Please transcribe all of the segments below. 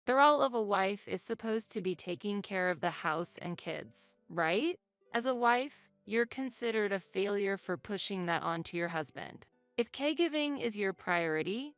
The role of a wife is supposed to be taking care of the house and kids, right? As a wife, you're considered a failure for pushing that onto your husband. If caregiving is your priority,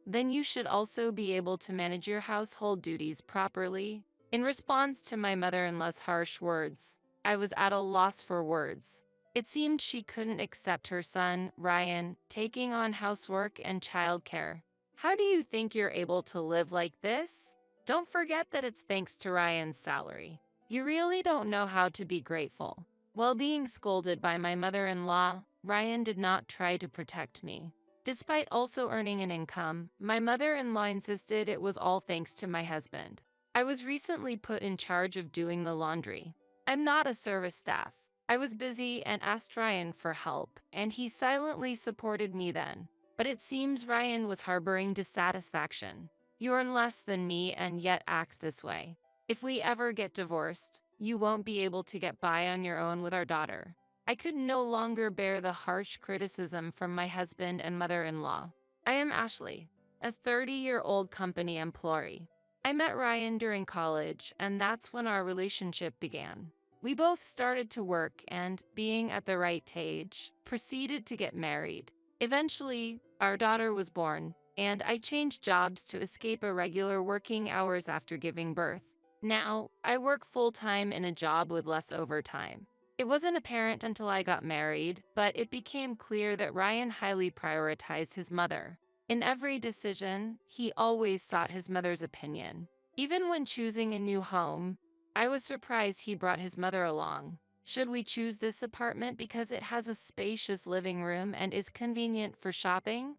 then you should also be able to manage your household duties properly. In response to my mother-in-law's harsh words, I was at a loss for words. It seemed she couldn't accept her son, Ryan, taking on housework and childcare. How do you think you're able to live like this? Don't forget that it's thanks to Ryan's salary. You really don't know how to be grateful. While being scolded by my mother-in-law, Ryan did not try to protect me. Despite also earning an income, my mother-in-law insisted it was all thanks to my husband. I was recently put in charge of doing the laundry. I'm not a service staff. I was busy and asked Ryan for help, and he silently supported me then. But it seems Ryan was harboring dissatisfaction. You earn less than me and yet acts this way. If we ever get divorced, you won't be able to get by on your own with our daughter. I could no longer bear the harsh criticism from my husband and mother-in-law. I am Ashley, a 30-year-old company employee. I met Ryan during college, and that's when our relationship began. We both started to work and, being at the right age, proceeded to get married. Eventually, our daughter was born, and I changed jobs to escape irregular working hours after giving birth. Now, I work full-time in a job with less overtime. It wasn't apparent until I got married, but it became clear that Ryan highly prioritized his mother. In every decision, he always sought his mother's opinion. Even when choosing a new home, I was surprised he brought his mother along. Should we choose this apartment because it has a spacious living room and is convenient for shopping?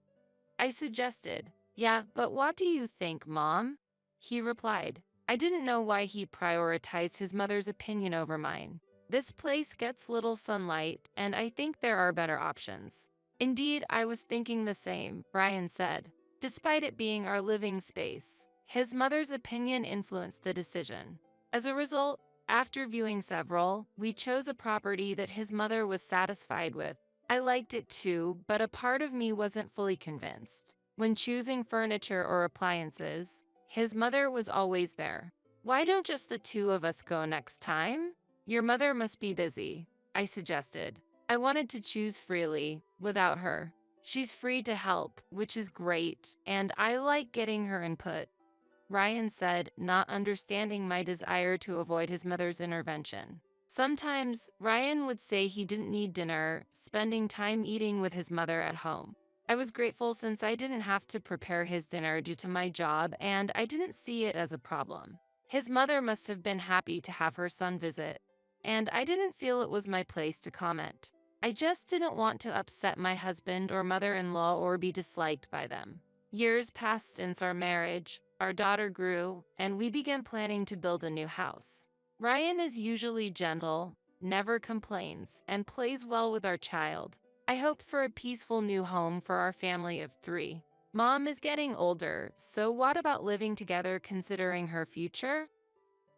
I suggested. Yeah, but what do you think, Mom? He replied. I didn't know why he prioritized his mother's opinion over mine. This place gets little sunlight, and I think there are better options. Indeed, I was thinking the same, Ryan said. Despite it being our living space, his mother's opinion influenced the decision. As a result, after viewing several, we chose a property that his mother was satisfied with. I liked it too, but a part of me wasn't fully convinced. When choosing furniture or appliances, his mother was always there. Why don't just the two of us go next time? Your mother must be busy, I suggested. I wanted to choose freely, without her. She's free to help, which is great, and I like getting her input. Ryan said, not understanding my desire to avoid his mother's intervention. Sometimes, Ryan would say he didn't need dinner, spending time eating with his mother at home. I was grateful since I didn't have to prepare his dinner due to my job, and I didn't see it as a problem. His mother must have been happy to have her son visit, and I didn't feel it was my place to comment. I just didn't want to upset my husband or mother-in-law or be disliked by them. Years passed since our marriage, our daughter grew, and we began planning to build a new house. Ryan is usually gentle, never complains, and plays well with our child. I hoped for a peaceful new home for our family of 3. Mom is getting older, so what about living together considering her future?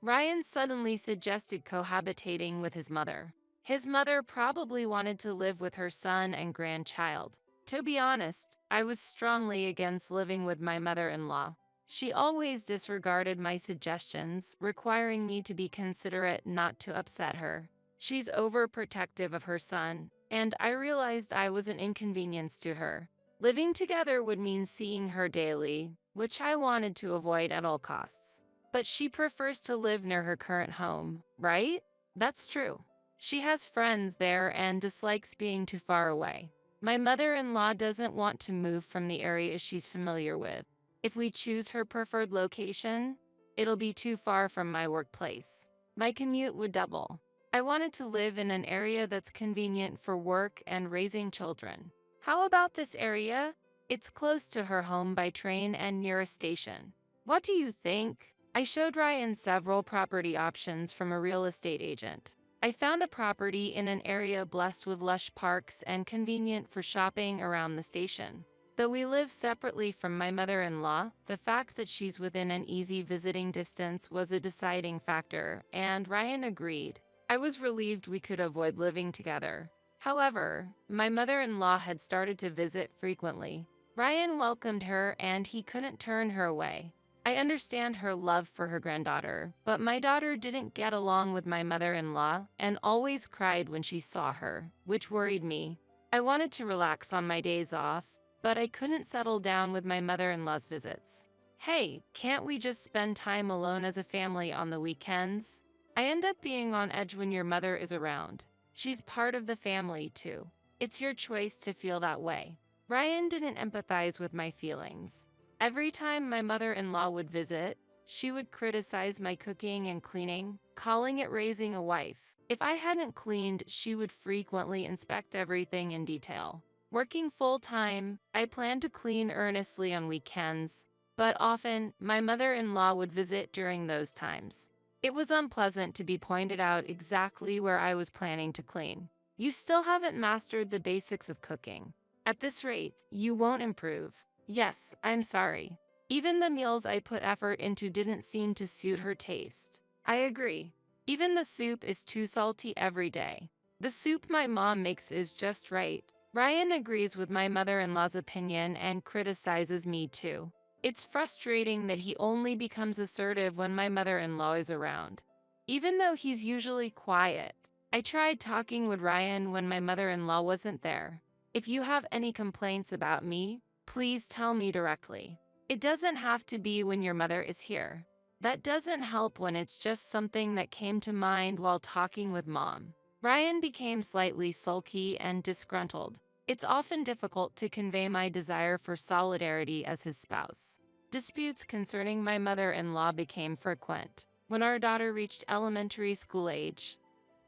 Ryan suddenly suggested cohabitating with his mother. His mother probably wanted to live with her son and grandchild. To be honest, I was strongly against living with my mother-in-law. She always disregarded my suggestions, requiring me to be considerate not to upset her. She's overprotective of her son, and I realized I was an inconvenience to her. Living together would mean seeing her daily, which I wanted to avoid at all costs. But she prefers to live near her current home, right? That's true. She has friends there and dislikes being too far away. My mother-in-law doesn't want to move from the area she's familiar with. If we choose her preferred location, it'll be too far from my workplace. My commute would double. I wanted to live in an area that's convenient for work and raising children. How about this area? It's close to her home by train and near a station. What do you think? I showed Ryan several property options from a real estate agent. I found a property in an area blessed with lush parks and convenient for shopping around the station. Though we live separately from my mother-in-law, the fact that she's within an easy visiting distance was a deciding factor, and Ryan agreed. I was relieved we could avoid living together. However, my mother-in-law had started to visit frequently. Ryan welcomed her and he couldn't turn her away. I understand her love for her granddaughter, but my daughter didn't get along with my mother-in-law and always cried when she saw her, which worried me. I wanted to relax on my days off, but I couldn't settle down with my mother-in-law's visits. Hey, can't we just spend time alone as a family on the weekends? I end up being on edge when your mother is around. She's part of the family too. It's your choice to feel that way. Ryan didn't empathize with my feelings. Every time my mother-in-law would visit, she would criticize my cooking and cleaning, calling it raising a wife. If I hadn't cleaned, she would frequently inspect everything in detail. Working full-time, I planned to clean earnestly on weekends, but often, my mother-in-law would visit during those times. It was unpleasant to be pointed out exactly where I was planning to clean. You still haven't mastered the basics of cooking. At this rate, you won't improve. Yes, I'm sorry. Even the meals I put effort into didn't seem to suit her taste. I agree. Even the soup is too salty every day. The soup my mom makes is just right. Ryan agrees with my mother-in-law's opinion and criticizes me too. It's frustrating that he only becomes assertive when my mother-in-law is around. Even though he's usually quiet, I tried talking with Ryan when my mother-in-law wasn't there. If you have any complaints about me, please tell me directly. It doesn't have to be when your mother is here. That doesn't help when it's just something that came to mind while talking with mom. Ryan became slightly sulky and disgruntled. It's often difficult to convey my desire for solidarity as his spouse. Disputes concerning my mother-in-law became frequent. When our daughter reached elementary school age,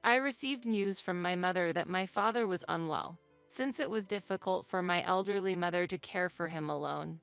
I received news from my mother that my father was unwell. Since it was difficult for my elderly mother to care for him alone,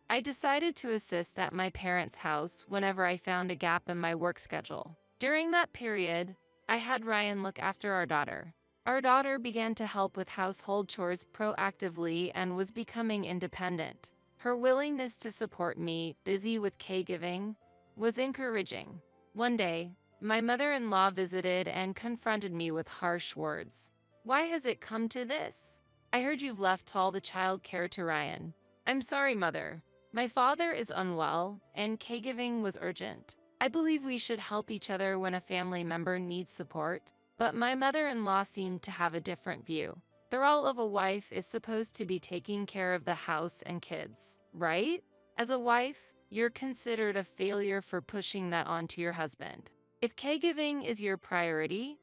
I decided to assist at my parents' house whenever I found a gap in my work schedule. During that period, I had Ryan look after our daughter. Our daughter began to help with household chores proactively and was becoming independent. Her willingness to support me, busy with caregiving, was encouraging. One day, my mother-in-law visited and confronted me with harsh words. Why has it come to this? I heard you've left all the child care to Ryan. I'm sorry, Mother. My father is unwell, and caregiving was urgent. I believe we should help each other when a family member needs support, but my mother-in-law seemed to have a different view. The role of a wife is supposed to be taking care of the house and kids, right? As a wife, you're considered a failure for pushing that onto your husband. If caregiving is your priority,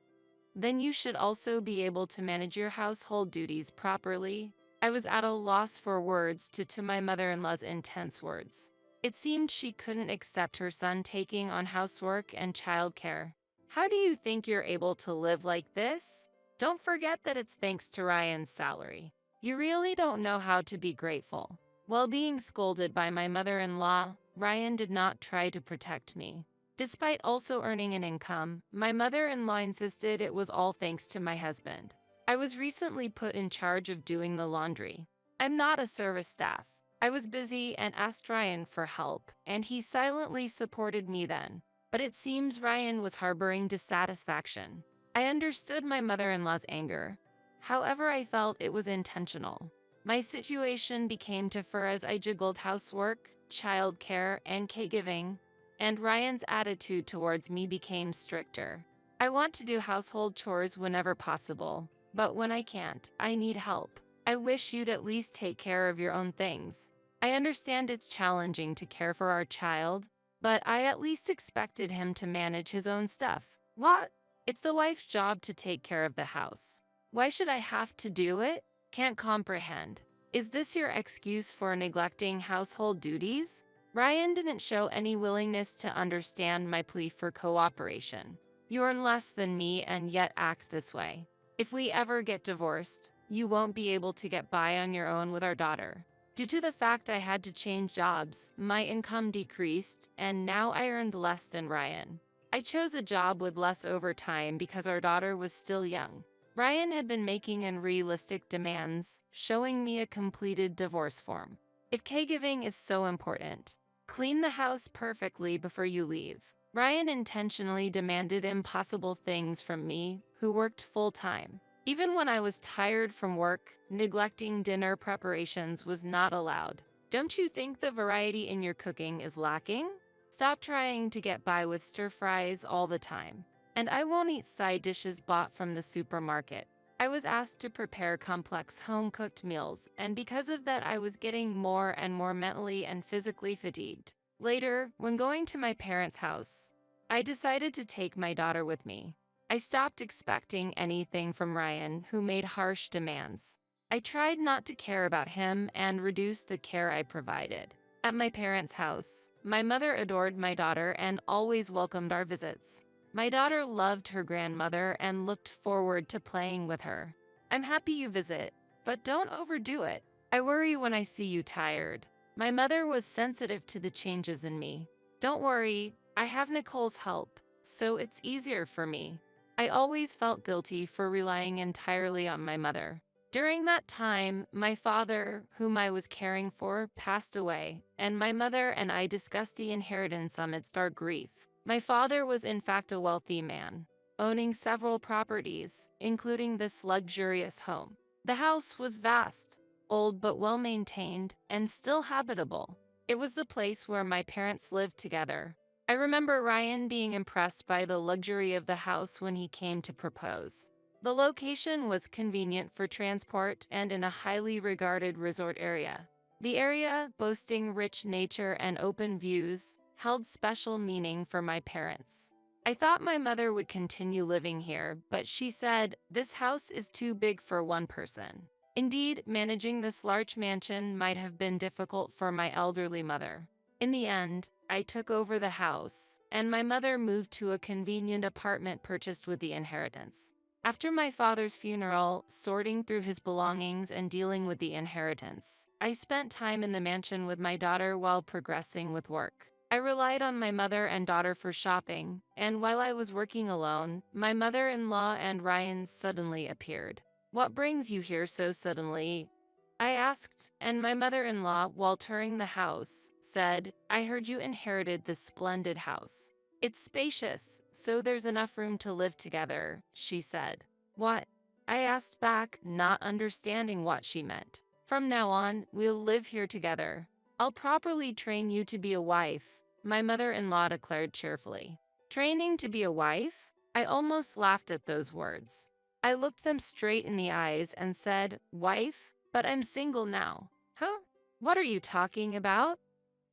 then you should also be able to manage your household duties properly. I was at a loss for words to my mother-in-law's intense words. It seemed she couldn't accept her son taking on housework and childcare. How do you think you're able to live like this? Don't forget that it's thanks to Ryan's salary. You really don't know how to be grateful. While being scolded by my mother-in-law, Ryan did not try to protect me. Despite also earning an income, my mother-in-law insisted it was all thanks to my husband. I was recently put in charge of doing the laundry. I'm not a service staff. I was busy and asked Ryan for help, and he silently supported me then. But it seems Ryan was harboring dissatisfaction. I understood my mother-in-law's anger. However, I felt it was intentional. My situation became tougher as I juggled housework, childcare, and caregiving, and Ryan's attitude towards me became stricter. I want to do household chores whenever possible, but when I can't, I need help. I wish you'd at least take care of your own things. I understand it's challenging to care for our child, but I at least expected him to manage his own stuff. What? It's the wife's job to take care of the house. Why should I have to do it? Can't comprehend. Is this your excuse for neglecting household duties? Ryan didn't show any willingness to understand my plea for cooperation. You earn less than me and yet act this way. If we ever get divorced, you won't be able to get by on your own with our daughter. Due to the fact I had to change jobs, my income decreased, and now I earned less than Ryan. I chose a job with less overtime because our daughter was still young. Ryan had been making unrealistic demands, showing me a completed divorce form. If caregiving is so important, clean the house perfectly before you leave. Ryan intentionally demanded impossible things from me, who worked full-time. Even when I was tired from work, neglecting dinner preparations was not allowed. Don't you think the variety in your cooking is lacking? Stop trying to get by with stir fries all the time. And I won't eat side dishes bought from the supermarket. I was asked to prepare complex home-cooked meals, and because of that I was getting more and more mentally and physically fatigued. Later, when going to my parents' house, I decided to take my daughter with me. I stopped expecting anything from Ryan, who made harsh demands. I tried not to care about him and reduced the care I provided. At my parents' house, my mother adored my daughter and always welcomed our visits. My daughter loved her grandmother and looked forward to playing with her. I'm happy you visit, but don't overdo it. I worry when I see you tired. My mother was sensitive to the changes in me. Don't worry, I have Nicole's help, so it's easier for me. I always felt guilty for relying entirely on my mother. During that time, my father, whom I was caring for, passed away, and my mother and I discussed the inheritance amidst our grief. My father was in fact a wealthy man, owning several properties, including this luxurious home. The house was vast, old but well-maintained, and still habitable. It was the place where my parents lived together. I remember Ryan being impressed by the luxury of the house when he came to propose. The location was convenient for transport and in a highly regarded resort area. The area, boasting rich nature and open views, held special meaning for my parents. I thought my mother would continue living here, but she said, "This house is too big for one person." Indeed, managing this large mansion might have been difficult for my elderly mother. In the end, I took over the house, and my mother moved to a convenient apartment purchased with the inheritance. After my father's funeral, sorting through his belongings and dealing with the inheritance, I spent time in the mansion with my daughter while progressing with work. I relied on my mother and daughter for shopping, and while I was working alone, my mother-in-law and Ryan suddenly appeared. "What brings you here so suddenly?" I asked, and my mother-in-law, while touring the house, said, "I heard you inherited this splendid house. It's spacious, so there's enough room to live together," she said. "What?" I asked back, not understanding what she meant. "From now on, we'll live here together. I'll properly train you to be a wife," my mother-in-law declared cheerfully. Training to be a wife? I almost laughed at those words. I looked them straight in the eyes and said, "Wife? But I'm single now." "Huh? What are you talking about?"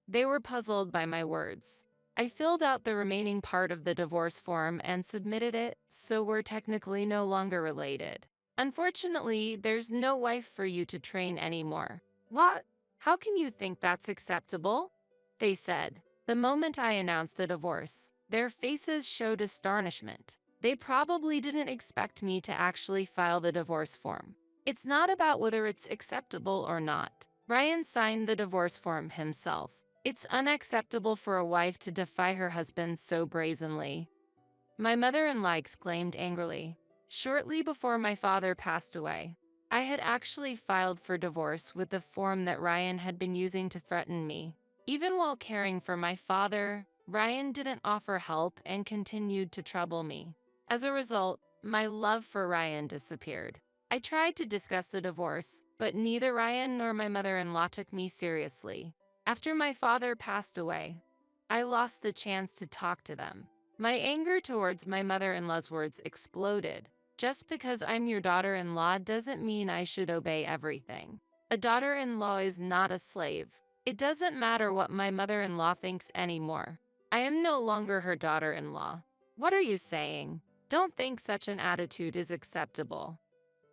They were puzzled by my words. I filled out the remaining part of the divorce form and submitted it, so we're technically no longer related. "Unfortunately, there's no wife for you to train anymore." "What? How can you think that's acceptable?" they said. The moment I announced the divorce, their faces showed astonishment. They probably didn't expect me to actually file the divorce form. It's not about whether it's acceptable or not. Ryan signed the divorce form himself. It's unacceptable for a wife to defy her husband so brazenly. My mother-in-law exclaimed angrily. Shortly before my father passed away, I had actually filed for divorce with the form that Ryan had been using to threaten me. Even while caring for my father, Ryan didn't offer help and continued to trouble me. As a result, my love for Ryan disappeared. I tried to discuss the divorce, but neither Ryan nor my mother-in-law took me seriously. After my father passed away, I lost the chance to talk to them. My anger towards my mother-in-law's words exploded. Just because I'm your daughter-in-law doesn't mean I should obey everything. A daughter-in-law is not a slave. It doesn't matter what my mother-in-law thinks anymore. I am no longer her daughter-in-law. What are you saying? Don't think such an attitude is acceptable.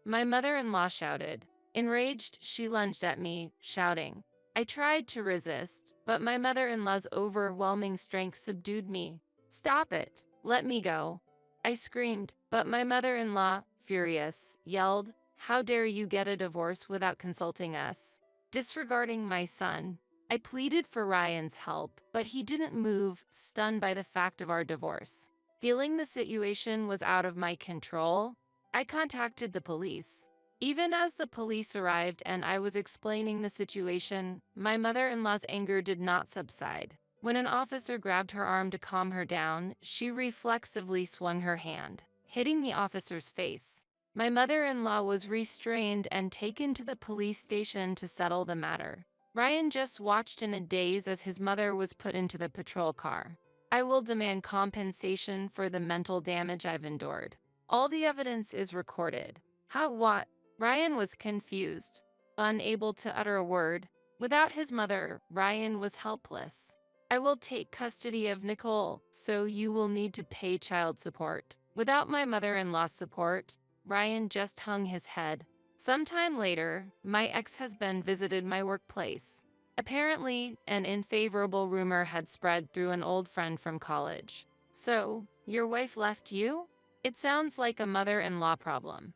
My mother-in-law shouted. Enraged, she lunged at me, shouting. I tried to resist, but my mother-in-law's overwhelming strength subdued me. "Stop it! Let me go!" I screamed, but my mother-in-law, furious, yelled, "How dare you get a divorce without consulting us?" Disregarding my son, I pleaded for Ryan's help, but he didn't move, stunned by the fact of our divorce. Feeling the situation was out of my control, I contacted the police. Even as the police arrived and I was explaining the situation, my mother-in-law's anger did not subside. When an officer grabbed her arm to calm her down, she reflexively swung her hand, hitting the officer's face. My mother-in-law was restrained and taken to the police station to settle the matter. Ryan just watched in a daze as his mother was put into the patrol car. I will demand compensation for the mental damage I've endured. All the evidence is recorded. How what? Ryan was confused, unable to utter a word. Without his mother, Ryan was helpless. I will take custody of Nicole, so you will need to pay child support. Without my mother-in-law's support, Ryan just hung his head. Sometime later, my ex-husband visited my workplace. Apparently, an unfavorable rumor had spread through an old friend from college. So, your wife left you? It sounds like a mother-in-law problem.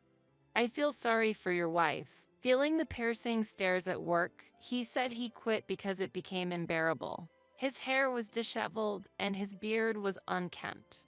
I feel sorry for your wife. Feeling the piercing stares at work, he said he quit because it became unbearable. His hair was disheveled and his beard was unkempt.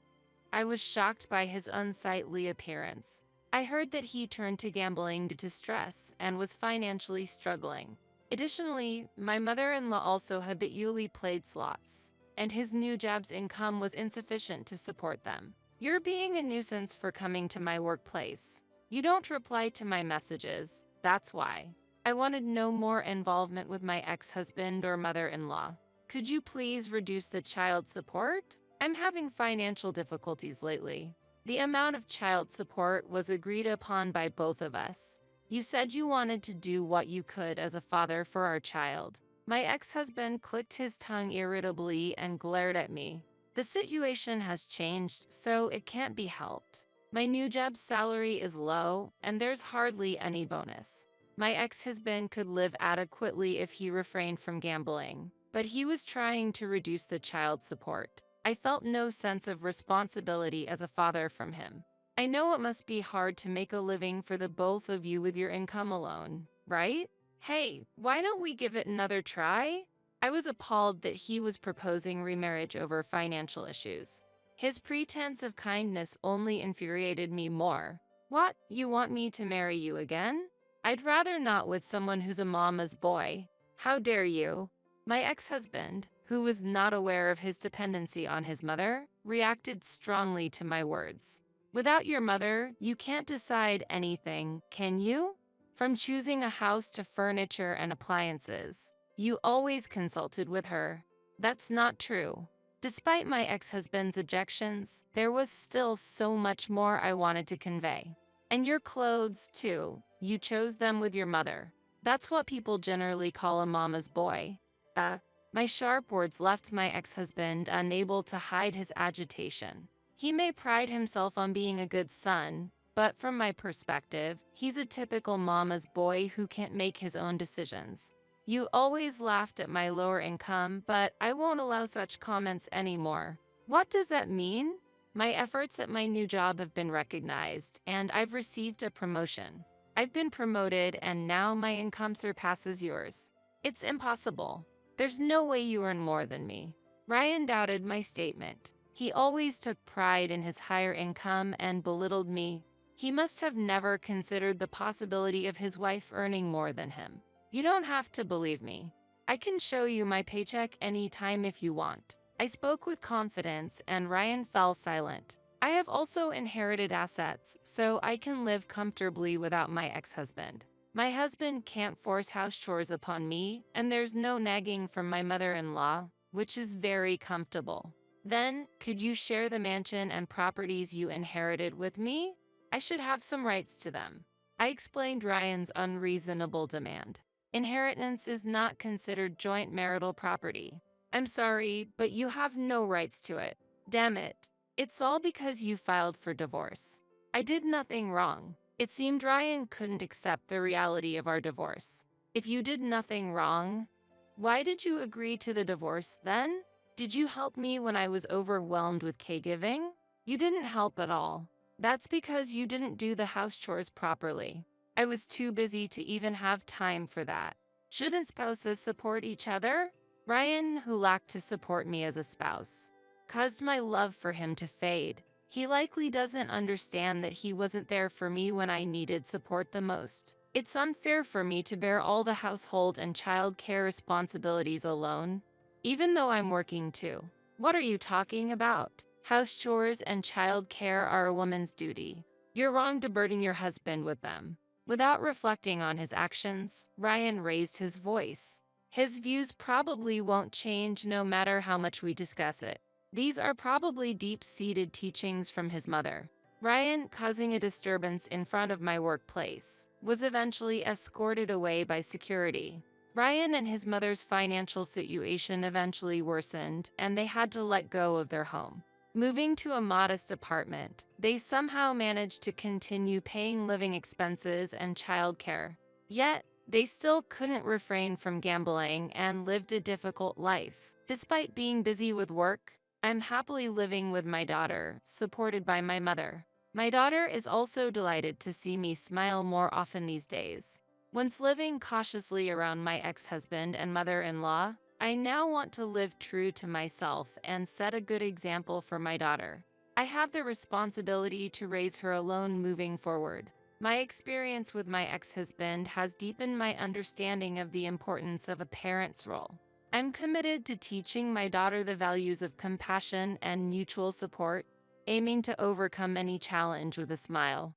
I was shocked by his unsightly appearance. I heard that he turned to gambling due to stress and was financially struggling. Additionally, my mother-in-law also habitually played slots, and his new job's income was insufficient to support them. You're being a nuisance for coming to my workplace. You don't reply to my messages, that's why. I wanted no more involvement with my ex-husband or mother-in-law. Could you please reduce the child support? I'm having financial difficulties lately. The amount of child support was agreed upon by both of us. You said you wanted to do what you could as a father for our child. My ex-husband clicked his tongue irritably and glared at me. The situation has changed, so it can't be helped. My new job's salary is low, and there's hardly any bonus. My ex-husband could live adequately if he refrained from gambling, but he was trying to reduce the child support. I felt no sense of responsibility as a father from him. I know it must be hard to make a living for the both of you with your income alone, right? Hey, why don't we give it another try? I was appalled that he was proposing remarriage over financial issues. His pretense of kindness only infuriated me more. What, you want me to marry you again? I'd rather not with someone who's a mama's boy. How dare you? My ex-husband, who was not aware of his dependency on his mother, reacted strongly to my words. Without your mother, you can't decide anything, can you? From choosing a house to furniture and appliances, you always consulted with her. That's not true. Despite my ex-husband's objections, there was still so much more I wanted to convey. And your clothes, too. You chose them with your mother. That's what people generally call a mama's boy. My sharp words left my ex-husband unable to hide his agitation. He may pride himself on being a good son, but from my perspective, he's a typical mama's boy who can't make his own decisions. You always laughed at my lower income, but I won't allow such comments anymore. What does that mean? My efforts at my new job have been recognized, and I've received a promotion. I've been promoted, and now my income surpasses yours. It's impossible. There's no way you earn more than me. Ryan doubted my statement. He always took pride in his higher income and belittled me. He must have never considered the possibility of his wife earning more than him. You don't have to believe me. I can show you my paycheck anytime if you want. I spoke with confidence and Ryan fell silent. I have also inherited assets, so I can live comfortably without my ex-husband. My husband can't force house chores upon me, and there's no nagging from my mother-in-law, which is very comfortable. Then, could you share the mansion and properties you inherited with me? I should have some rights to them. I explained Ryan's unreasonable demand. Inheritance is not considered joint marital property. I'm sorry, but you have no rights to it. Damn it. It's all because you filed for divorce. I did nothing wrong. It seemed Ryan couldn't accept the reality of our divorce. If you did nothing wrong, why did you agree to the divorce then? Did you help me when I was overwhelmed with caregiving? You didn't help at all. That's because you didn't do the house chores properly. I was too busy to even have time for that. Shouldn't spouses support each other? Ryan, who lacked to support me as a spouse, caused my love for him to fade. He likely doesn't understand that he wasn't there for me when I needed support the most. It's unfair for me to bear all the household and child care responsibilities alone, even though I'm working too. What are you talking about? House chores and child care are a woman's duty. You're wrong to burden your husband with them. Without reflecting on his actions, Ryan raised his voice. His views probably won't change no matter how much we discuss it. These are probably deep-seated teachings from his mother. Ryan, causing a disturbance in front of my workplace, was eventually escorted away by security. Ryan and his mother's financial situation eventually worsened, and they had to let go of their home. Moving to a modest apartment, they somehow managed to continue paying living expenses and childcare. Yet, they still couldn't refrain from gambling and lived a difficult life. Despite being busy with work, I'm happily living with my daughter, supported by my mother. My daughter is also delighted to see me smile more often these days. Once living cautiously around my ex-husband and mother-in-law, I now want to live true to myself and set a good example for my daughter. I have the responsibility to raise her alone moving forward. My experience with my ex-husband has deepened my understanding of the importance of a parent's role. I'm committed to teaching my daughter the values of compassion and mutual support, aiming to overcome any challenge with a smile.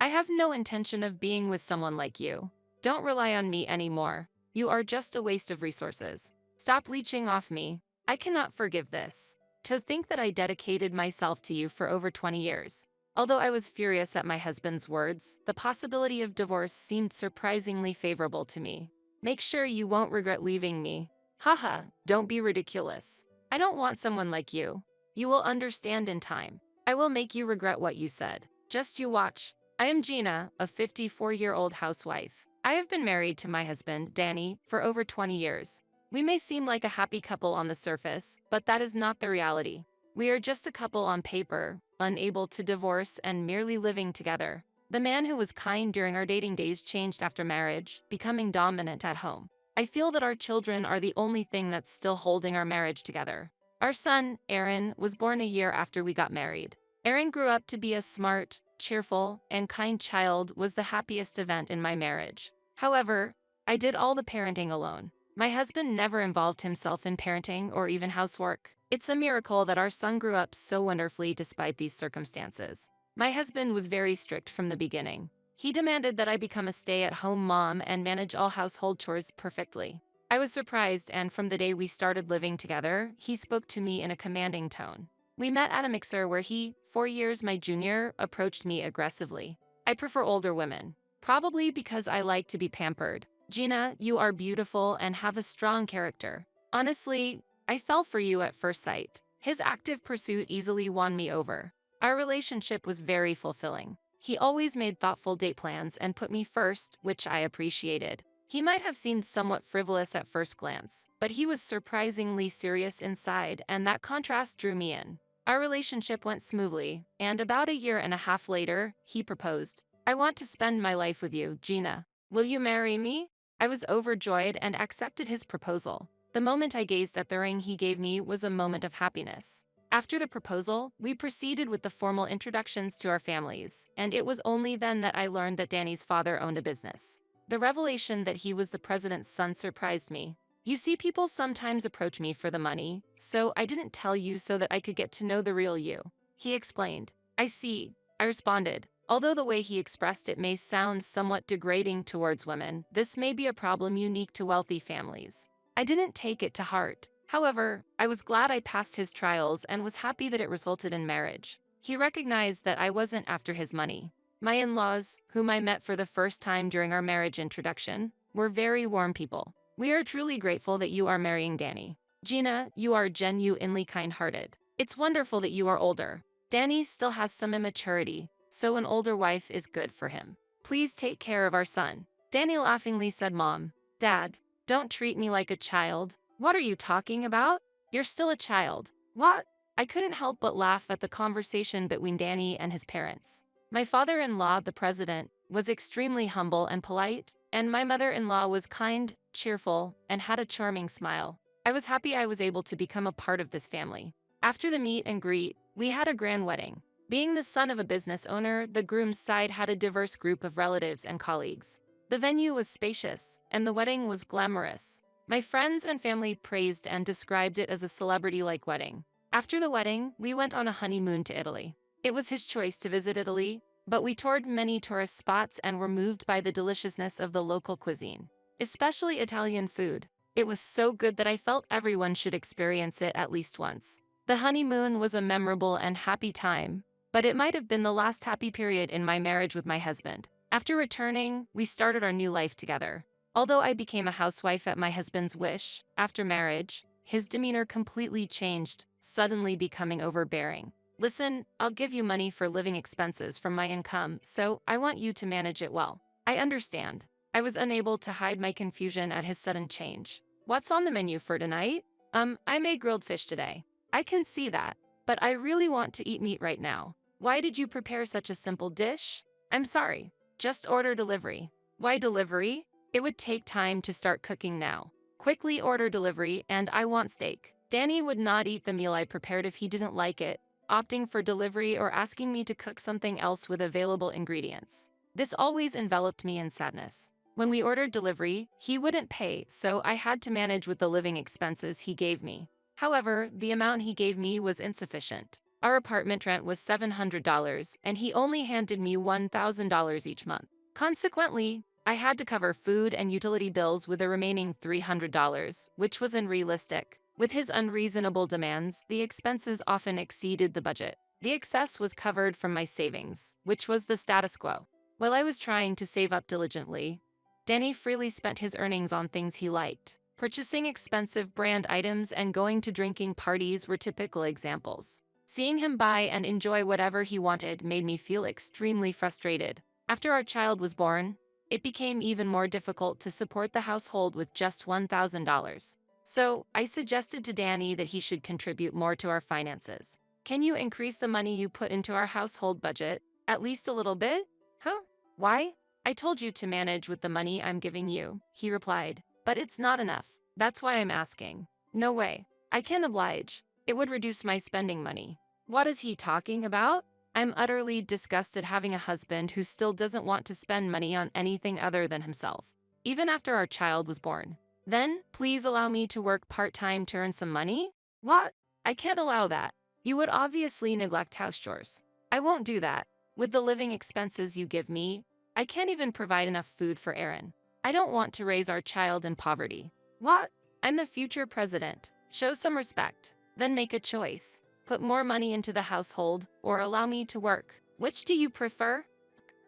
I have no intention of being with someone like you. Don't rely on me anymore. You are just a waste of resources. Stop leeching off me. I cannot forgive this. To think that I dedicated myself to you for over 20 years. Although I was furious at my husband's words, the possibility of divorce seemed surprisingly favorable to me. Make sure you won't regret leaving me. Haha, don't be ridiculous. I don't want someone like you. You will understand in time. I will make you regret what you said. Just you watch. I am Gina, a 54-year-old housewife. I have been married to my husband, Danny, for over 20 years. We may seem like a happy couple on the surface, but that is not the reality. We are just a couple on paper, unable to divorce and merely living together. The man who was kind during our dating days changed after marriage, becoming dominant at home. I feel that our children are the only thing that's still holding our marriage together. Our son, Aaron, was born a year after we got married. Aaron grew up to be a smart, cheerful, and kind child was the happiest event in my marriage. However, I did all the parenting alone. My husband never involved himself in parenting or even housework. It's a miracle that our son grew up so wonderfully despite these circumstances. My husband was very strict from the beginning. He demanded that I become a stay-at-home mom and manage all household chores perfectly. I was surprised, and from the day we started living together, he spoke to me in a commanding tone. We met at a mixer where he, 4 years my junior, approached me aggressively. I prefer older women. Probably because I like to be pampered. Gina, you are beautiful and have a strong character. Honestly, I fell for you at first sight. His active pursuit easily won me over. Our relationship was very fulfilling. He always made thoughtful date plans and put me first, which I appreciated. He might have seemed somewhat frivolous at first glance, but he was surprisingly serious inside, and that contrast drew me in. Our relationship went smoothly, and about a year and a half later, he proposed. I want to spend my life with you, Gina. Will you marry me? I was overjoyed and accepted his proposal. The moment I gazed at the ring he gave me was a moment of happiness. After the proposal, we proceeded with the formal introductions to our families, and it was only then that I learned that Danny's father owned a business. The revelation that he was the president's son surprised me. You see, people sometimes approach me for the money, so I didn't tell you so that I could get to know the real you. He explained. I see, I responded. Although the way he expressed it may sound somewhat degrading towards women, this may be a problem unique to wealthy families. I didn't take it to heart. However, I was glad I passed his trials and was happy that it resulted in marriage. He recognized that I wasn't after his money. My in-laws, whom I met for the first time during our marriage introduction, were very warm people. We are truly grateful that you are marrying Danny. Gina, you are genuinely kind-hearted. It's wonderful that you are older. Danny still has some immaturity, so an older wife is good for him. Please take care of our son. Danny laughingly said, Mom, Dad, don't treat me like a child. What are you talking about? You're still a child. What? I couldn't help but laugh at the conversation between Danny and his parents. My father-in-law, the president, was extremely humble and polite, and my mother-in-law was kind, cheerful, and had a charming smile. I was happy I was able to become a part of this family. After the meet and greet, we had a grand wedding. Being the son of a business owner, the groom's side had a diverse group of relatives and colleagues. The venue was spacious, and the wedding was glamorous. My friends and family praised and described it as a celebrity-like wedding. After the wedding, we went on a honeymoon to Italy. It was his choice to visit Italy, but we toured many tourist spots and were moved by the deliciousness of the local cuisine, especially Italian food. It was so good that I felt everyone should experience it at least once. The honeymoon was a memorable and happy time, but it might have been the last happy period in my marriage with my husband. After returning, we started our new life together. Although I became a housewife at my husband's wish, after marriage, his demeanor completely changed, suddenly becoming overbearing. Listen, I'll give you money for living expenses from my income, so I want you to manage it well. I understand. I was unable to hide my confusion at his sudden change. What's on the menu for tonight? I made grilled fish today. I can see that, but I really want to eat meat right now. Why did you prepare such a simple dish? I'm sorry. Just order delivery. Why delivery? It would take time to start cooking now. Quickly order delivery, and I want steak. Danny would not eat the meal I prepared if he didn't like it, opting for delivery or asking me to cook something else with available ingredients. This always enveloped me in sadness. When we ordered delivery, he wouldn't pay, so I had to manage with the living expenses he gave me. However, the amount he gave me was insufficient. Our apartment rent was $700, and he only handed me $1,000 each month. Consequently, I had to cover food and utility bills with the remaining $300, which was unrealistic. With his unreasonable demands, the expenses often exceeded the budget. The excess was covered from my savings, which was the status quo. While I was trying to save up diligently, Danny freely spent his earnings on things he liked. Purchasing expensive brand items and going to drinking parties were typical examples. Seeing him buy and enjoy whatever he wanted made me feel extremely frustrated. After our child was born, it became even more difficult to support the household with just $1,000. So, I suggested to Danny that he should contribute more to our finances. Can you increase the money you put into our household budget, at least a little bit? Huh? Why? I told you to manage with the money I'm giving you, he replied. But it's not enough. That's why I'm asking. No way. I can oblige. It would reduce my spending money. What is he talking about? I'm utterly disgusted having a husband who still doesn't want to spend money on anything other than himself, even after our child was born. Then, please allow me to work part-time to earn some money? What? I can't allow that. You would obviously neglect house chores. I won't do that. With the living expenses you give me, I can't even provide enough food for Aaron. I don't want to raise our child in poverty. What? I'm the future president. Show some respect. Then make a choice. Put more money into the household, or allow me to work. Which do you prefer?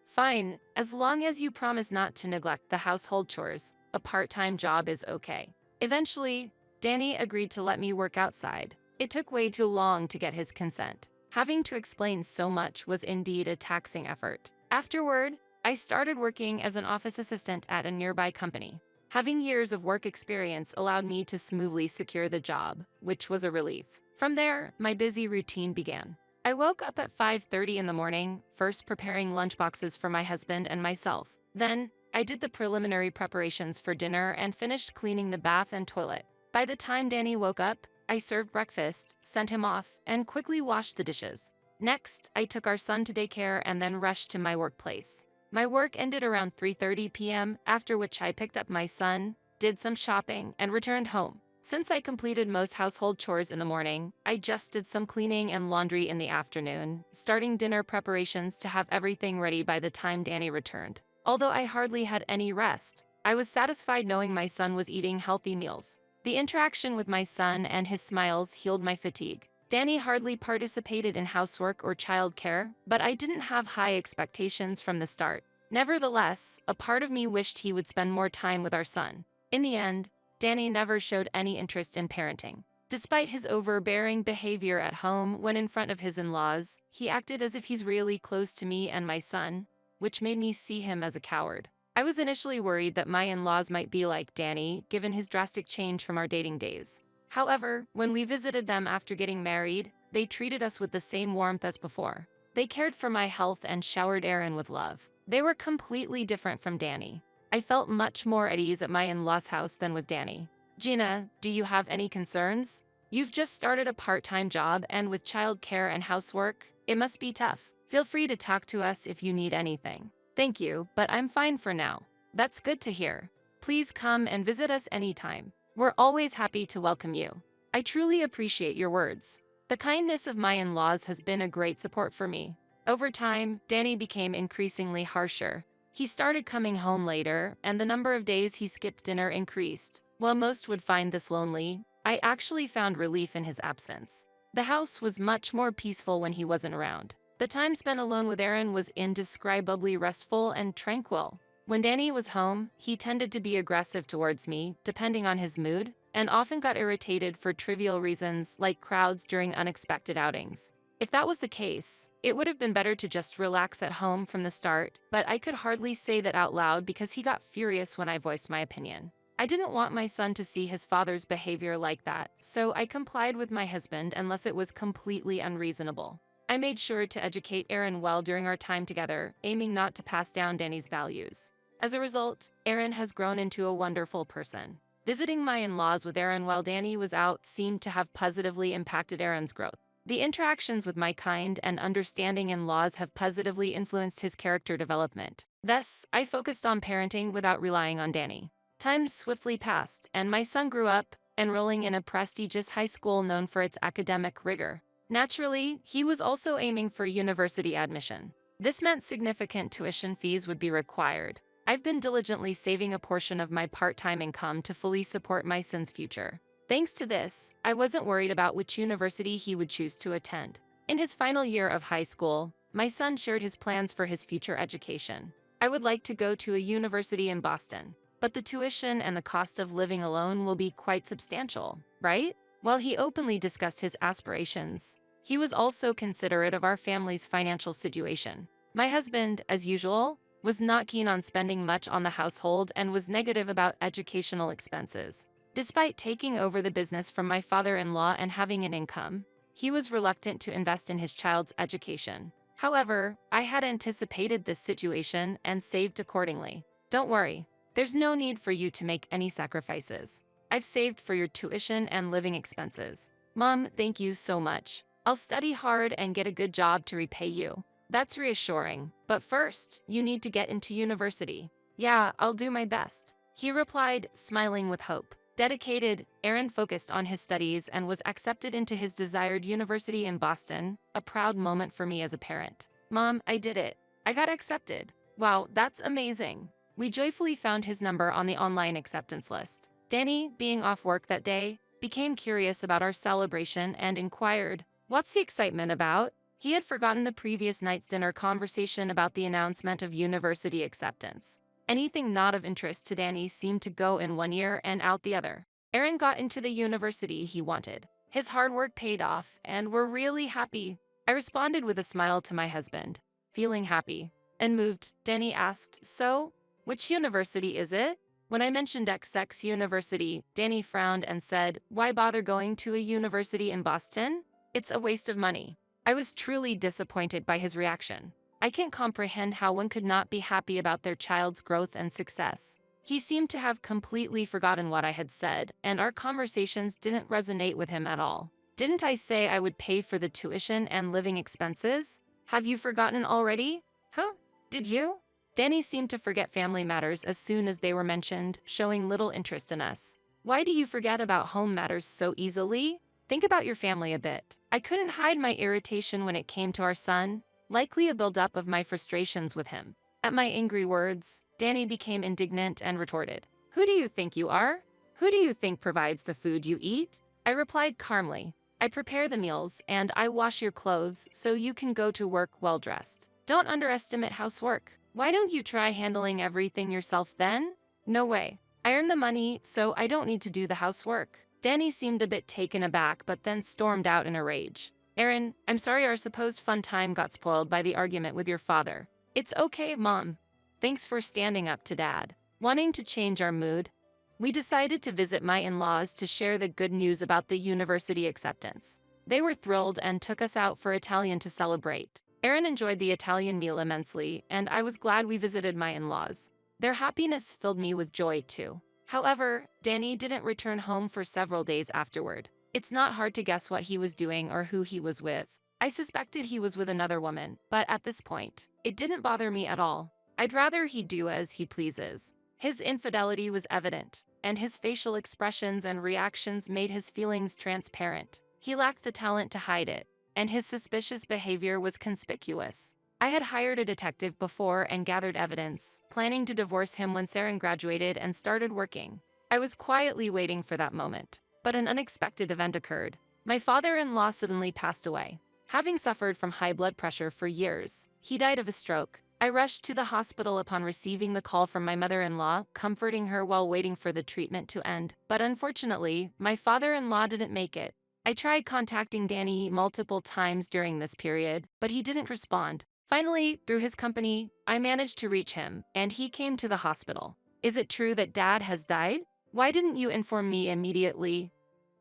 Fine, as long as you promise not to neglect the household chores, a part-time job is okay. Eventually, Danny agreed to let me work outside. It took way too long to get his consent. Having to explain so much was indeed a taxing effort. Afterward, I started working as an office assistant at a nearby company. Having years of work experience allowed me to smoothly secure the job, which was a relief. From there, my busy routine began. I woke up at 5:30 in the morning, first preparing lunchboxes for my husband and myself. Then, I did the preliminary preparations for dinner and finished cleaning the bath and toilet. By the time Danny woke up, I served breakfast, sent him off, and quickly washed the dishes. Next, I took our son to daycare and then rushed to my workplace. My work ended around 3:30 p.m., after which I picked up my son, did some shopping, and returned home. Since I completed most household chores in the morning, I just did some cleaning and laundry in the afternoon, starting dinner preparations to have everything ready by the time Danny returned. Although I hardly had any rest, I was satisfied knowing my son was eating healthy meals. The interaction with my son and his smiles healed my fatigue. Danny hardly participated in housework or childcare, but I didn't have high expectations from the start. Nevertheless, a part of me wished he would spend more time with our son. In the end, Danny never showed any interest in parenting. Despite his overbearing behavior at home when in front of his in-laws, he acted as if he's really close to me and my son, which made me see him as a coward. I was initially worried that my in-laws might be like Danny, given his drastic change from our dating days. However, when we visited them after getting married, they treated us with the same warmth as before. They cared for my health and showered Aaron with love. They were completely different from Danny. I felt much more at ease at my in-laws' house than with Danny. Gina, do you have any concerns? You've just started a part-time job, and with childcare and housework, it must be tough. Feel free to talk to us if you need anything. Thank you, but I'm fine for now. That's good to hear. Please come and visit us anytime. We're always happy to welcome you. I truly appreciate your words. The kindness of my in-laws has been a great support for me. Over time, Danny became increasingly harsher. He started coming home later, and the number of days he skipped dinner increased. While most would find this lonely, I actually found relief in his absence. The house was much more peaceful when he wasn't around. The time spent alone with Aaron was indescribably restful and tranquil. When Danny was home, he tended to be aggressive towards me, depending on his mood, and often got irritated for trivial reasons like crowds during unexpected outings. If that was the case, it would have been better to just relax at home from the start, but I could hardly say that out loud because he got furious when I voiced my opinion. I didn't want my son to see his father's behavior like that, so I complied with my husband unless it was completely unreasonable. I made sure to educate Aaron well during our time together, aiming not to pass down Danny's values. As a result, Aaron has grown into a wonderful person. Visiting my in-laws with Aaron while Danny was out seemed to have positively impacted Aaron's growth. The interactions with my kind and understanding in-laws have positively influenced his character development. Thus, I focused on parenting without relying on Danny. Time swiftly passed, and my son grew up, enrolling in a prestigious high school known for its academic rigor. Naturally, he was also aiming for university admission. This meant significant tuition fees would be required. I've been diligently saving a portion of my part-time income to fully support my son's future. Thanks to this, I wasn't worried about which university he would choose to attend. In his final year of high school, my son shared his plans for his future education. I would like to go to a university in Boston, but the tuition and the cost of living alone will be quite substantial, right? While he openly discussed his aspirations, he was also considerate of our family's financial situation. My husband, as usual, was not keen on spending much on the household and was negative about educational expenses. Despite taking over the business from my father-in-law and having an income, he was reluctant to invest in his child's education. However, I had anticipated this situation and saved accordingly. Don't worry, there's no need for you to make any sacrifices. I've saved for your tuition and living expenses. Mom, thank you so much. I'll study hard and get a good job to repay you. That's reassuring, but first, you need to get into university. Yeah, I'll do my best, he replied, smiling with hope. Dedicated, Aaron focused on his studies and was accepted into his desired university in Boston, a proud moment for me as a parent. Mom, I did it. I got accepted. Wow, that's amazing. We joyfully found his number on the online acceptance list. Danny, being off work that day, became curious about our celebration and inquired, "What's the excitement about?" He had forgotten the previous night's dinner conversation about the announcement of university acceptance. Anything not of interest to Danny seemed to go in one ear and out the other. Aaron got into the university he wanted. His hard work paid off, and we're really happy. I responded with a smile to my husband. Feeling happy and moved, Danny asked, "So, which university is it?" When I mentioned XX University, Danny frowned and said, "Why bother going to a university in Boston? It's a waste of money." I was truly disappointed by his reaction. I can't comprehend how one could not be happy about their child's growth and success. He seemed to have completely forgotten what I had said, and our conversations didn't resonate with him at all. Didn't I say I would pay for the tuition and living expenses? Have you forgotten already? Huh? Did you? Danny seemed to forget family matters as soon as they were mentioned, showing little interest in us. Why do you forget about home matters so easily? Think about your family a bit. I couldn't hide my irritation when it came to our son, likely a buildup of my frustrations with him. At my angry words, Danny became indignant and retorted, "Who do you think you are? Who do you think provides the food you eat?" I replied calmly, "I prepare the meals and I wash your clothes so you can go to work well dressed. Don't underestimate housework. Why don't you try handling everything yourself then?" "No way. I earn the money, so I don't need to do the housework." Danny seemed a bit taken aback but then stormed out in a rage. "Aaron, I'm sorry our supposed fun time got spoiled by the argument with your father." "It's okay, Mom. Thanks for standing up to Dad." Wanting to change our mood, we decided to visit my in-laws to share the good news about the university acceptance. They were thrilled and took us out for Italian to celebrate. Aaron enjoyed the Italian meal immensely, and I was glad we visited my in-laws. Their happiness filled me with joy too. However, Danny didn't return home for several days afterward. It's not hard to guess what he was doing or who he was with. I suspected he was with another woman, but at this point, it didn't bother me at all. I'd rather he do as he pleases. His infidelity was evident, and his facial expressions and reactions made his feelings transparent. He lacked the talent to hide it. and his suspicious behavior was conspicuous. I had hired a detective before and gathered evidence, planning to divorce him when Saren graduated and started working. I was quietly waiting for that moment. But an unexpected event occurred. My father-in-law suddenly passed away. Having suffered from high blood pressure for years, he died of a stroke. I rushed to the hospital upon receiving the call from my mother-in-law, comforting her while waiting for the treatment to end. But unfortunately, my father-in-law didn't make it. I tried contacting Danny multiple times during this period, but he didn't respond. Finally, through his company, I managed to reach him, and he came to the hospital. Is it true that Dad has died? Why didn't you inform me immediately?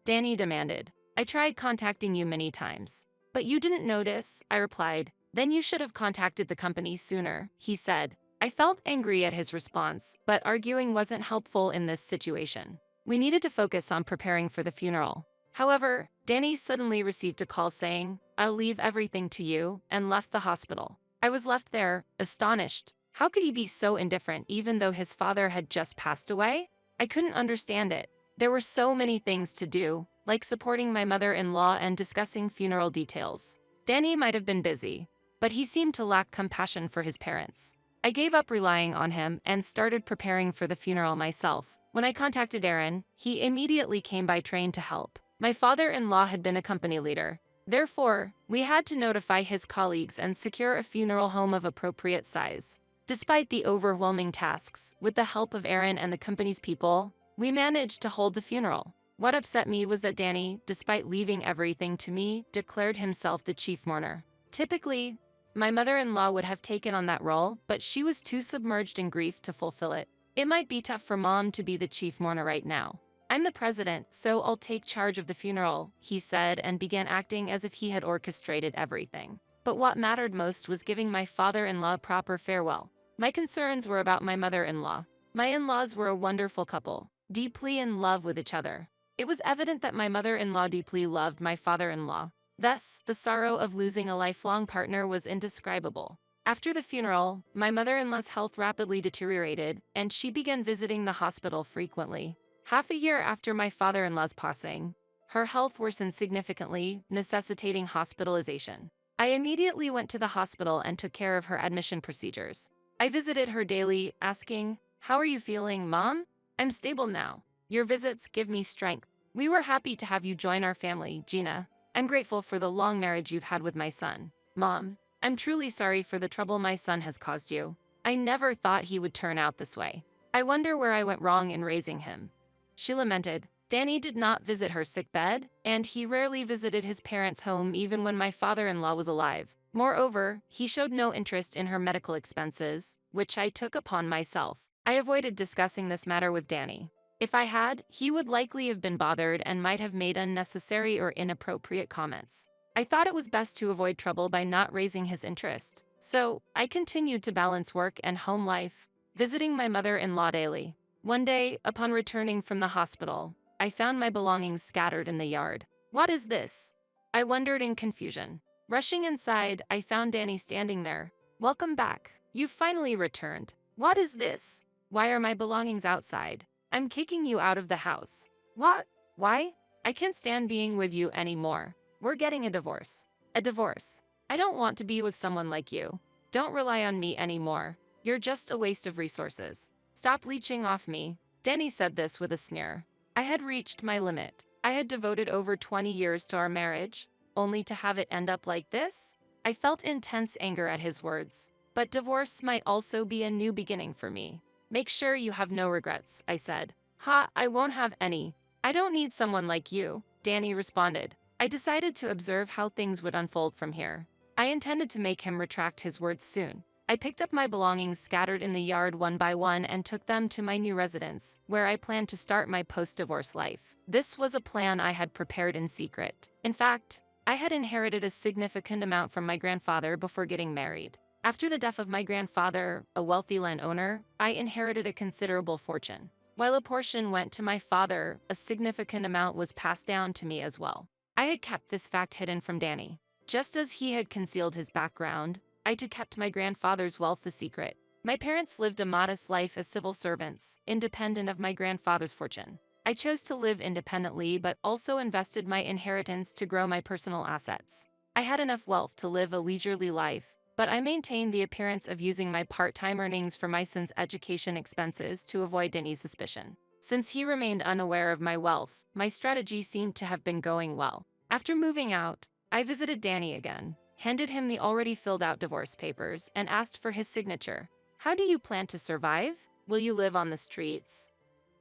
Danny demanded. I tried contacting you many times. But you didn't notice, I replied. Then you should have contacted the company sooner, he said. I felt angry at his response, but arguing wasn't helpful in this situation. We needed to focus on preparing for the funeral. However, Danny suddenly received a call saying, I'll leave everything to you, and left the hospital. I was left there, astonished. How could he be so indifferent even though his father had just passed away? I couldn't understand it. There were so many things to do, like supporting my mother-in-law and discussing funeral details. Danny might have been busy, but he seemed to lack compassion for his parents. I gave up relying on him and started preparing for the funeral myself. When I contacted Aaron, he immediately came by train to help. My father-in-law had been a company leader. Therefore, we had to notify his colleagues and secure a funeral home of appropriate size. Despite the overwhelming tasks, with the help of Aaron and the company's people, we managed to hold the funeral. What upset me was that Danny, despite leaving everything to me, declared himself the chief mourner. Typically, my mother-in-law would have taken on that role, but she was too submerged in grief to fulfill it. It might be tough for Mom to be the chief mourner right now. I'm the president, so I'll take charge of the funeral, he said, and began acting as if he had orchestrated everything. But what mattered most was giving my father-in-law a proper farewell. My concerns were about my mother-in-law. My in-laws were a wonderful couple, deeply in love with each other. It was evident that my mother-in-law deeply loved my father-in-law. Thus, the sorrow of losing a lifelong partner was indescribable. After the funeral, my mother-in-law's health rapidly deteriorated, and she began visiting the hospital frequently. Half a year after my father-in-law's passing, her health worsened significantly, necessitating hospitalization. I immediately went to the hospital and took care of her admission procedures. I visited her daily, asking, "How are you feeling, Mom?" "I'm stable now. Your visits give me strength. We were happy to have you join our family, Gina. I'm grateful for the long marriage you've had with my son. Mom, I'm truly sorry for the trouble my son has caused you. I never thought he would turn out this way. I wonder where I went wrong in raising him." She lamented. Danny did not visit her sick bed, and he rarely visited his parents' home even when my father-in-law was alive. Moreover, he showed no interest in her medical expenses, which I took upon myself. I avoided discussing this matter with Danny. If I had, he would likely have been bothered and might have made unnecessary or inappropriate comments. I thought it was best to avoid trouble by not raising his interest. So, I continued to balance work and home life, visiting my mother-in-law daily. One day, upon returning from the hospital, I found my belongings scattered in the yard. "What is this?" I wondered in confusion. Rushing inside, I found Danny standing there. "Welcome back. You've finally returned. What is this? Why are my belongings outside? I'm kicking you out of the house." "What? Why? I can't stand being with you anymore. We're getting a divorce." "A divorce? I don't want to be with someone like you. Don't rely on me anymore. You're just a waste of resources. Stop leeching off me." Danny said this with a sneer. I had reached my limit. I had devoted over 20 years to our marriage, only to have it end up like this? I felt intense anger at his words. But divorce might also be a new beginning for me. "Make sure you have no regrets," I said. "Ha, I won't have any. I don't need someone like you," Danny responded. I decided to observe how things would unfold from here. I intended to make him retract his words soon. I picked up my belongings scattered in the yard one by one and took them to my new residence, where I planned to start my post-divorce life. This was a plan I had prepared in secret. In fact, I had inherited a significant amount from my grandfather before getting married. After the death of my grandfather, a wealthy landowner, I inherited a considerable fortune. While a portion went to my father, a significant amount was passed down to me as well. I had kept this fact hidden from Danny. Just as he had concealed his background, I too kept my grandfather's wealth a secret. My parents lived a modest life as civil servants, independent of my grandfather's fortune. I chose to live independently but also invested my inheritance to grow my personal assets. I had enough wealth to live a leisurely life, but I maintained the appearance of using my part-time earnings for my son's education expenses to avoid Danny's suspicion. Since he remained unaware of my wealth, my strategy seemed to have been going well. After moving out, I visited Danny again, handed him the already filled out divorce papers, and asked for his signature. "How do you plan to survive? Will you live on the streets?"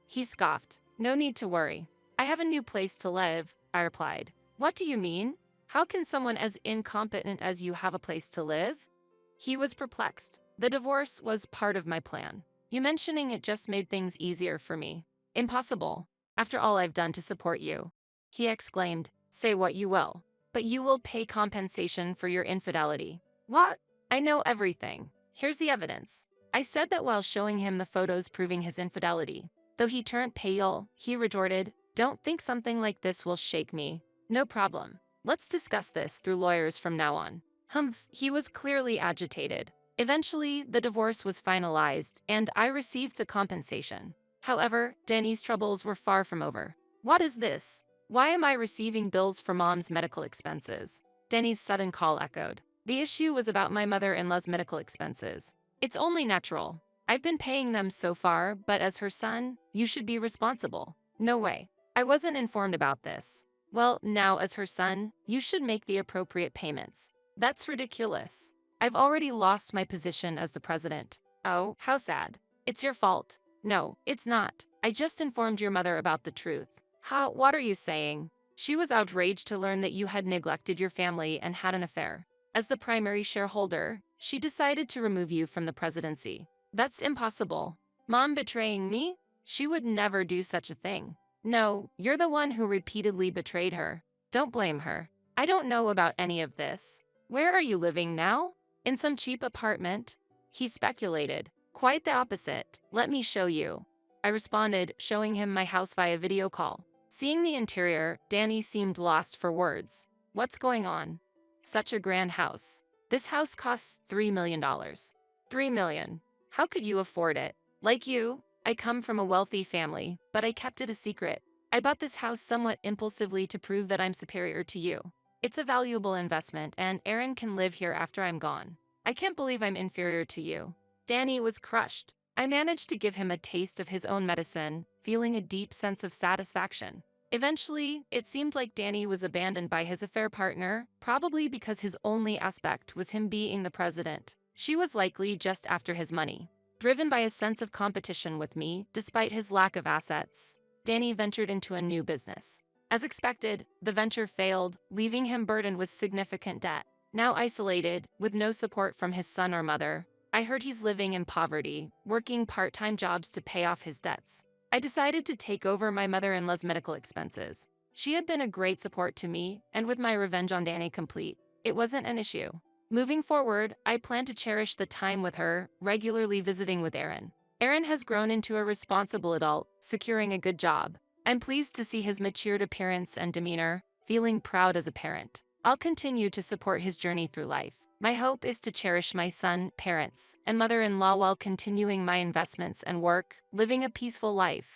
He scoffed. "No need to worry. I have a new place to live," I replied. "What do you mean? How can someone as incompetent as you have a place to live?" He was perplexed. "The divorce was part of my plan. You mentioning it just made things easier for me." "Impossible. After all I've done to support you," he exclaimed. "Say what you will, but you will pay compensation for your infidelity." "What? I know everything. Here's the evidence." I said that while showing him the photos proving his infidelity. Though he turned pale, he retorted, "Don't think something like this will shake me." "No problem. Let's discuss this through lawyers from now on." Humph, he was clearly agitated. Eventually, the divorce was finalized, and I received the compensation. However, Danny's troubles were far from over. "What is this? Why am I receiving bills for mom's medical expenses?" Danny's sudden call echoed. The issue was about my mother-in-law's medical expenses. "It's only natural. I've been paying them so far, but as her son, you should be responsible." "No way. I wasn't informed about this." "Well, now as her son, you should make the appropriate payments." "That's ridiculous. I've already lost my position as the president." "Oh, how sad. It's your fault." "No, it's not. I just informed your mother about the truth." "Ha, what are you saying?" "She was outraged to learn that you had neglected your family and had an affair. As the primary shareholder, she decided to remove you from the presidency." "That's impossible." "Mom betraying me? She would never do such a thing." "No, you're the one who repeatedly betrayed her. Don't blame her." "I don't know about any of this." "Where are you living now?" "In some cheap apartment." He speculated. "Quite the opposite. Let me show you." I responded, showing him my house via video call. Seeing the interior, Danny seemed lost for words. "What's going on?" "Such a grand house. This house costs $3 million. $3 million. How could you afford it?" "Like you, I come from a wealthy family, but I kept it a secret. I bought this house somewhat impulsively to prove that I'm superior to you. It's a valuable investment, and Aaron can live here after I'm gone. I can't believe I'm inferior to you." Danny was crushed. I managed to give him a taste of his own medicine, feeling a deep sense of satisfaction. Eventually, it seemed like Danny was abandoned by his affair partner, probably because his only aspect was him being the president. She was likely just after his money. Driven by a sense of competition with me, despite his lack of assets, Danny ventured into a new business. As expected, the venture failed, leaving him burdened with significant debt. Now isolated, with no support from his son or mother, I heard he's living in poverty, working part-time jobs to pay off his debts. I decided to take over my mother-in-law's medical expenses. She had been a great support to me, and with my revenge on Danny complete, it wasn't an issue. Moving forward, I plan to cherish the time with her, regularly visiting with Aaron. Aaron has grown into a responsible adult, securing a good job. I'm pleased to see his matured appearance and demeanor, feeling proud as a parent. I'll continue to support his journey through life. My hope is to cherish my son, parents, and mother-in-law while continuing my investments and work, living a peaceful life.